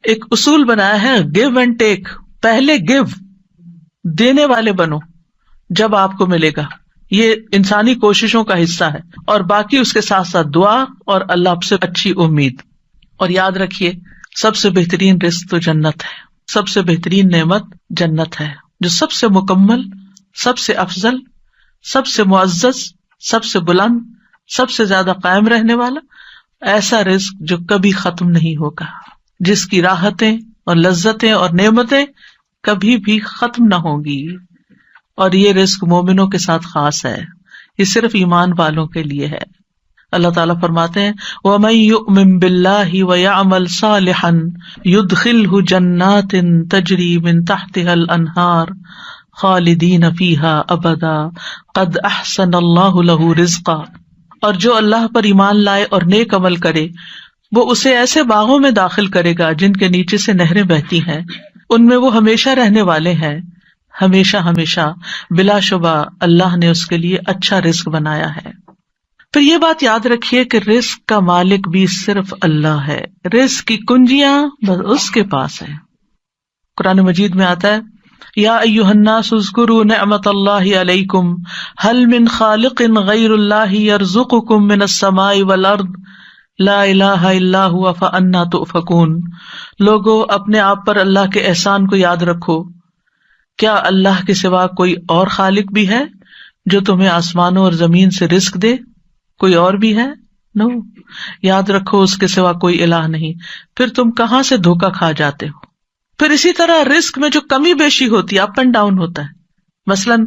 ایک اصول بنایا ہے، گیو اینڈ ٹیک. پہلے گیو، دینے والے بنو، جب آپ کو ملے گا. یہ انسانی کوششوں کا حصہ ہے، اور باقی اس کے ساتھ ساتھ دعا اور اللہ سے اچھی امید. اور یاد رکھیے، سب سے بہترین رزق تو جنت ہے، سب سے بہترین نعمت جنت ہے، جو سب سے مکمل، سب سے افضل، سب سے معزز، سب سے بلند، سب سے زیادہ قائم رہنے والا ایسا رزق جو کبھی ختم نہیں ہوگا، جس کی راحتیں اور لذتیں اور نعمتیں کبھی بھی ختم نہ ہوں گی. اور یہ رزق مومنوں کے ساتھ خاص ہے، یہ صرف ایمان والوں کے لیے ہے. اللہ تعالیٰ فرماتے ہیں وَمَن يُؤْمِن بِاللَّهِ وَيَعْمَلْ صَالِحًا يُدْخِلْهُ جَنَّاتٍ تَجْرِي مِن تَحْتِهَا الْأَنْهَارُ خَالِدِينَ فِيهَا أَبَدًا قَدْ أَحْسَنَ اللَّهُ لَهُ رِزْقًا. اور جو اللہ پر ایمان لائے اور نیک عمل کرے وہ اسے ایسے باغوں میں داخل کرے گا جن کے نیچے سے نہریں بہتی ہیں، ان میں وہ ہمیشہ رہنے والے ہیں، ہمیشہ ہمیشہ، بلا شبہ اللہ نے اس کے لیے اچھا رزق بنایا ہے۔ پھر یہ بات یاد رکھیے کہ رزق کا مالک بھی صرف اللہ ہے، رزق کی کنجیاں بس اس کے پاس ہے۔ قرآن مجید میں آتا ہے یا ایھا الناس اذکروا نعمت اللہ علیکم هل من خالق غیر اللہ یرزقکم من السماء والارض لا الہ الا ھو فانا تؤفکون۔ لوگو اپنے آپ پر اللہ کے احسان کو یاد رکھو، کیا اللہ کے سوا کوئی اور خالق بھی ہے جو تمہیں آسمانوں اور زمین سے رزق دے؟ کوئی اور بھی ہے؟ نو، یاد رکھو اس کے سوا کوئی الہ نہیں، پھر تم کہاں سے دھوکا کھا جاتے ہو۔ پھر اسی طرح رزق میں جو کمی بیشی ہوتی ہے، اپ اینڈ ڈاؤن ہوتا ہے، مثلاً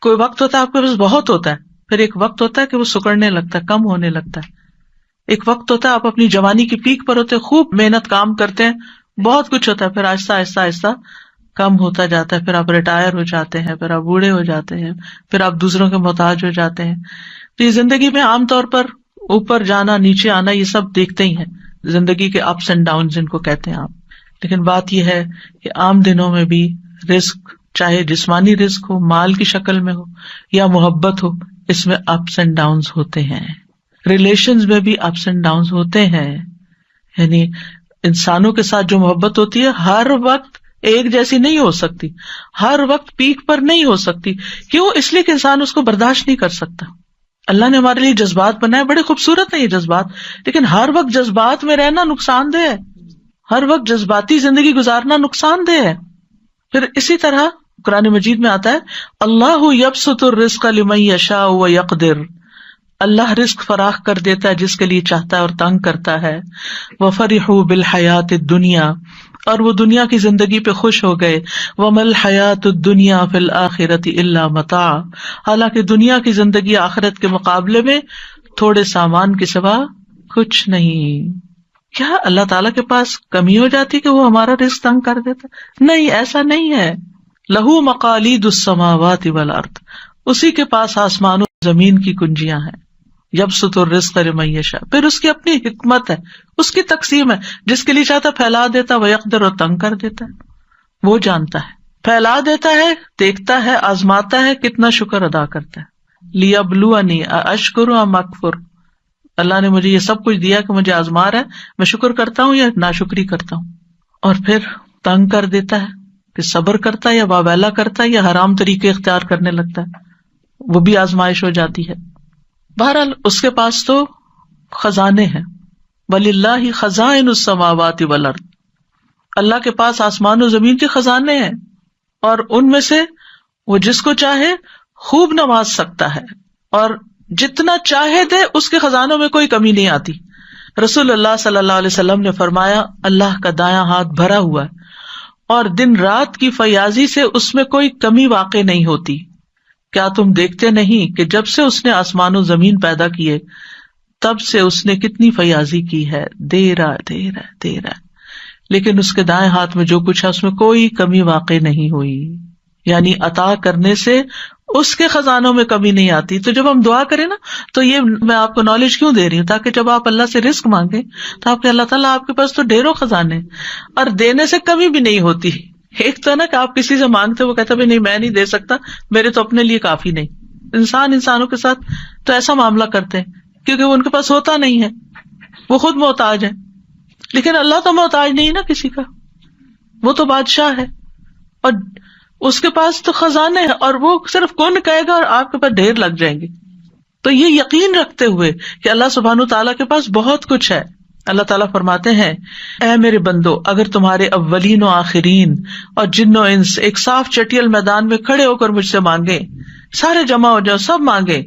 کوئی وقت ہوتا ہے آپ کے پاس بہت ہوتا ہے، پھر ایک وقت ہوتا ہے کہ وہ سکڑنے لگتا ہے، کم ہونے لگتا ہے۔ ایک وقت ہوتا ہے آپ اپنی جوانی کی پیک پر ہوتے ہیں، خوب محنت کام کرتے ہیں، بہت کچھ ہوتا ہے، پھر آہستہ آہستہ آہستہ کم ہوتا جاتا ہے، پھر آپ ریٹائر ہو جاتے ہیں، پھر آپ بوڑھے ہو جاتے ہیں، پھر آپ دوسروں کے محتاج ہو جاتے ہیں۔ تو یہ زندگی میں عام طور پر اوپر جانا نیچے آنا یہ سب دیکھتے ہی ہیں، زندگی کے اپس اینڈ ڈاؤن جن کو کہتے ہیں آپ۔ لیکن بات یہ ہے کہ عام دنوں میں بھی رزق، چاہے جسمانی رزق ہو، مال کی شکل میں ہو یا محبت ہو، اس میں اپس اینڈ ڈاؤنز ہوتے ہیں۔ ریلیشنز میں بھی اپس اینڈ ڈاؤنز ہوتے ہیں، یعنی انسانوں کے ساتھ جو محبت ہوتی ہے ہر وقت ایک جیسی نہیں ہو سکتی، ہر وقت پیک پر نہیں ہو سکتی۔ کیوں؟ اس لیے کہ انسان اس کو برداشت نہیں کر سکتا۔ اللہ نے ہمارے لیے جذبات بنائے، بڑے خوبصورت ہیں یہ جذبات، لیکن ہر وقت جذبات میں رہنا نقصان دہ ہے، ہر وقت جذباتی زندگی گزارنا نقصان دہ ہے۔ پھر اسی طرح قرآن مجید میں آتا ہے اللہ یبسط الرزق لمن یشاء ویقدر، اللہ رزق فراخ کر دیتا ہے جس کے لیے چاہتا ہے اور تنگ کرتا ہے۔ وفرحوا بالحیات الدنیا، اور وہ دنیا کی زندگی پہ خوش ہو گئے۔ وما الحیات الدنیا فی الآخرۃ الا متاع، حالانکہ دنیا کی زندگی آخرت کے مقابلے میں تھوڑے سامان کے سوا کچھ نہیں۔ کیا اللہ تعالیٰ کے پاس کمی ہو جاتی کہ وہ ہمارا رزق تنگ کر دیتا؟ نہیں، ایسا نہیں ہے۔ لہو مقالید السماوات والارض، اسی کے پاس آسمان و زمین کی کنجیاں ہیں۔ یبسط الرزق لمن یشاء، پھر اس کی اپنی حکمت ہے، اس کی تقسیم ہے، جس کے لیے چاہتا پھیلا دیتا، ویقدر اور تنگ کر دیتا ہے۔ وہ جانتا ہے، پھیلا دیتا ہے، دیکھتا ہے، آزماتا ہے، کتنا شکر ادا کرتا ہے۔ لیبلونی ااشکر ام اکفر، اللہ نے مجھے یہ سب کچھ دیا کہ مجھے آزما رہا ہے، میں شکر کرتا ہوں یا ناشکری کرتا ہوں۔ اور پھر تنگ کر دیتا ہے کہ صبر کرتا ہے یا واویلا کرتا ہے یا حرام طریقے اختیار کرنے لگتا ہے، وہ بھی آزمائش ہو جاتی ہے۔ بہرحال اس کے پاس تو خزانے ہیں، وَلِلَّهِ خَزَائِنُ السَّمَاوَاتِ وَالْأَرْضِ، اللہ کے پاس آسمان و زمین کے خزانے ہیں، اور ان میں سے وہ جس کو چاہے خوب نواز سکتا ہے، اور جتنا چاہے دے، اس کے خزانوں میں کوئی کمی نہیں آتی۔ رسول اللہ صلی اللہ علیہ وسلم نے فرمایا اللہ کا دایاں ہاتھ بھرا ہوا ہے، اور دن رات کی فیاضی سے اس میں کوئی کمی واقع نہیں ہوتی۔ کیا تم دیکھتے نہیں کہ جب سے اس نے آسمان و زمین پیدا کیے تب سے اس نے کتنی فیاضی کی ہے، دے رہا، لیکن اس کے دائیں ہاتھ میں جو کچھ ہے اس میں کوئی کمی واقع نہیں ہوئی۔ یعنی عطا کرنے سے اس کے خزانوں میں کمی نہیں آتی۔ تو جب ہم دعا کریں نا، تو یہ میں آپ کو نالج کیوں دے رہی ہوں، تاکہ جب آپ اللہ سے رزق مانگیں تو آپ کے اللہ تعالیٰ آپ کے پاس تو ڈھیروں خزانے، اور دینے سے کمی بھی نہیں ہوتی۔ ایک تو ہے نا کہ آپ کسی سے مانگتے، وہ کہتا بھی نہیں میں نہیں دے سکتا، میرے تو اپنے لیے کافی نہیں۔ انسانوں کے ساتھ تو ایسا معاملہ کرتے ہیں کیونکہ وہ ان کے پاس ہوتا نہیں ہے، وہ خود محتاج ہے۔ لیکن اللہ تو محتاج نہیں نا کسی کا، وہ تو بادشاہ ہے، اور اس کے پاس تو خزانے ہیں، اور وہ صرف کون کہے گا اور آپ کے پاس ڈھیر لگ جائیں گے۔ تو یہ یقین رکھتے ہوئے کہ اللہ سبحانہ وتعالیٰ کے پاس بہت کچھ ہے، اللہ تعالیٰ فرماتے ہیں اے میرے بندو، اگر تمہارے اولین و آخرین اور جن و انس ایک صاف چٹیل میدان میں کھڑے ہو کر مجھ سے مانگے، سارے جمع ہو جاؤ، سب مانگے،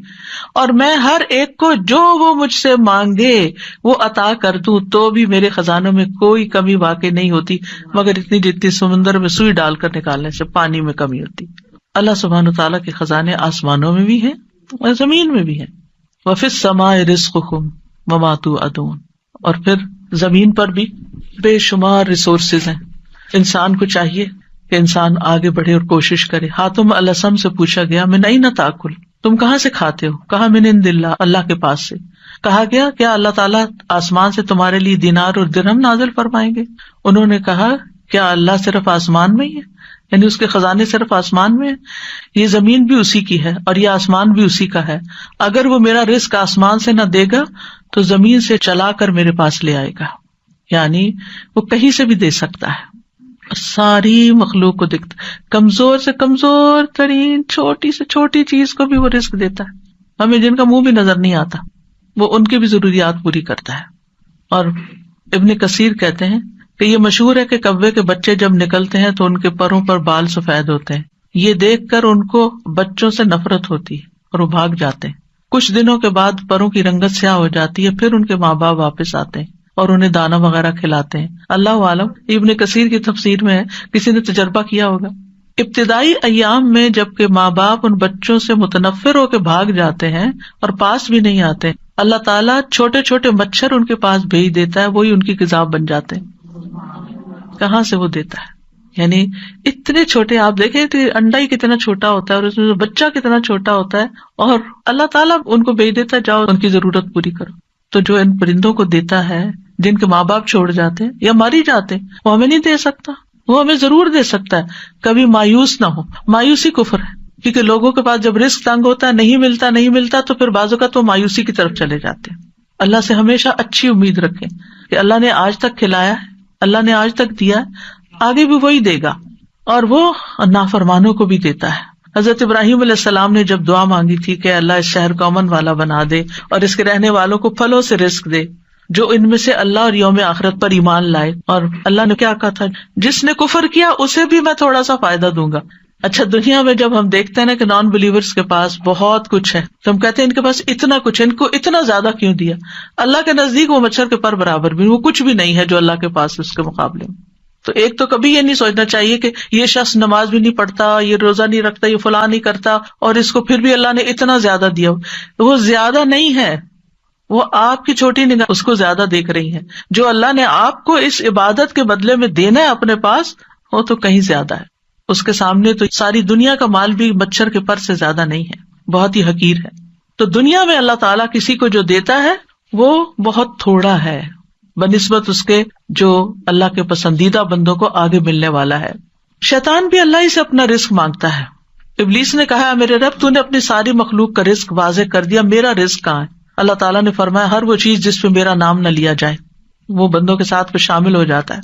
اور میں ہر ایک کو جو وہ مجھ سے مانگے وہ عطا کر دوں، تو بھی میرے خزانوں میں کوئی کمی واقع نہیں ہوتی مگر اتنی جتنی سمندر میں سوئی ڈال کر نکالنے سے پانی میں کمی ہوتی۔ اللہ سبحانہ تعالیٰ کے خزانے آسمانوں میں بھی ہیں اور زمین میں بھی ہیں۔ وفی السماء رزقکم وما توعدون، اور پھر زمین پر بھی بے شمار ریسورسز ہیں۔ انسان کو چاہیے کہ انسان آگے بڑھے اور کوشش کرے۔ حاتم الاسم سے پوچھا گیا من این تاکل، تم کہاں سے کھاتے ہو؟ کہا من عند اللہ، اللہ کے پاس سے۔ کہا گیا کیا اللہ تعالیٰ آسمان سے تمہارے لیے دینار اور درہم نازل فرمائیں گے؟ انہوں نے کہا کیا اللہ صرف آسمان میں ہی ہے، یعنی اس کے خزانے صرف آسمان میں ہے؟ یہ زمین بھی اسی کی ہے اور یہ آسمان بھی اسی کا ہے، اگر وہ میرا رزق آسمان سے نہ دے گا تو زمین سے چلا کر میرے پاس لے آئے گا، یعنی وہ کہیں سے بھی دے سکتا ہے، ساری مخلوق کو دیکھتا، کمزور سے کمزور ترین چھوٹی سے چھوٹی چیز کو بھی وہ رزق دیتا ہے، ہمیں جن کا منہ بھی نظر نہیں آتا وہ ان کی بھی ضروریات پوری کرتا ہے۔ اور ابن کثیر کہتے ہیں کہ یہ مشہور ہے کہ کوے کے بچے جب نکلتے ہیں تو ان کے پروں پر بال سفید ہوتے ہیں، یہ دیکھ کر ان کو بچوں سے نفرت ہوتی ہے اور وہ بھاگ جاتے ہیں، کچھ دنوں کے بعد پروں کی رنگت سیاہ ہو جاتی ہے، پھر ان کے ماں باپ واپس آتے ہیں اور انہیں دانا وغیرہ کھلاتے ہیں۔ اللہ عالم، ابن کثیر کی تفسیر میں ہے، کسی نے تجربہ کیا ہوگا۔ ابتدائی ایام میں جب کہ ماں باپ ان بچوں سے متنفر ہو کے بھاگ جاتے ہیں اور پاس بھی نہیں آتے، اللہ تعالیٰ چھوٹے چھوٹے مچھر ان کے پاس بھیج دیتا ہے، وہی ان کی غذا بن جاتے ہیں۔ کہاں سے وہ دیتا ہے؟ یعنی اتنے چھوٹے، آپ دیکھیں کہ انڈا ہی کتنا چھوٹا ہوتا ہے اور اس میں بچہ کتنا چھوٹا ہوتا ہے، اور اللہ تعالیٰ ان کو بھیج دیتا ہے جاؤ ان کی ضرورت پوری کرو۔ تو جو ان پرندوں کو دیتا ہے جن کے ماں باپ چھوڑ جاتے ہیں یا مر ہی جاتے ہیں، وہ ہمیں نہیں دے سکتا؟ وہ ہمیں ضرور دے سکتا ہے، کبھی مایوس نہ ہو۔ مایوسی کفر ہے، کیونکہ لوگوں کے پاس جب رزق تنگ ہوتا ہے، نہیں ملتا تو پھر بعض اوقات وہ مایوسی کی طرف چلے جاتے ہیں۔ اللہ سے ہمیشہ اچھی امید رکھیں کہ اللہ نے آج تک کھلایا ہے، اللہ نے آج تک دیا ہے، آگے بھی وہی دے گا، اور وہ نافرمانوں کو بھی دیتا ہے۔ حضرت ابراہیم علیہ السلام نے جب دعا مانگی تھی کہ اللہ اس شہر کو امن والا بنا دے اور اس کے رہنے والوں کو پھلوں سے رزق دے جو ان میں سے اللہ اور یوم آخرت پر ایمان لائے، اور اللہ نے کیا کہا تھا، جس نے کفر کیا اسے بھی میں تھوڑا سا فائدہ دوں گا۔ اچھا، دنیا میں جب ہم دیکھتے ہیں نا کہ نان بلیورز کے پاس بہت کچھ ہے تو ہم کہتے ہیں ان کے پاس اتنا کچھ ہے، ان کو اتنا زیادہ کیوں دیا؟ اللہ کے نزدیک وہ مچھر کے پر برابر بھی، وہ کچھ بھی نہیں ہے جو اللہ کے پاس اس کے مقابلے میں۔ تو ایک تو کبھی یہ نہیں سوچنا چاہیے کہ یہ شخص نماز بھی نہیں پڑھتا، یہ روزہ نہیں رکھتا، یہ فلاں نہیں کرتا، اور اس کو پھر بھی اللہ نے اتنا زیادہ دیا۔ وہ زیادہ نہیں ہے، وہ آپ کی چھوٹی نگاہ اس کو زیادہ دیکھ رہی ہے۔ جو اللہ نے آپ کو اس عبادت کے بدلے میں دینا ہے اپنے پاس، وہ تو کہیں زیادہ ہے۔ اس کے سامنے تو ساری دنیا کا مال بھی مچھر کے پر سے زیادہ نہیں ہے، بہت ہی حقیر ہے۔ تو دنیا میں اللہ تعالیٰ کسی کو جو دیتا ہے وہ بہت تھوڑا ہے بنسبت اس کے جو اللہ کے پسندیدہ بندوں کو آگے ملنے والا ہے۔ شیطان بھی اللہ ہی سے اپنا رزق مانگتا ہے۔ ابلیس نے کہا میرے رب تو نے اپنی ساری مخلوق کا رزق واضح کر دیا، میرا رزق کہاں ہے؟ اللہ تعالیٰ نے فرمایا ہر وہ چیز جس پہ میرا نام نہ لیا جائے وہ بندوں کے ساتھ پہ شامل ہو جاتا ہے۔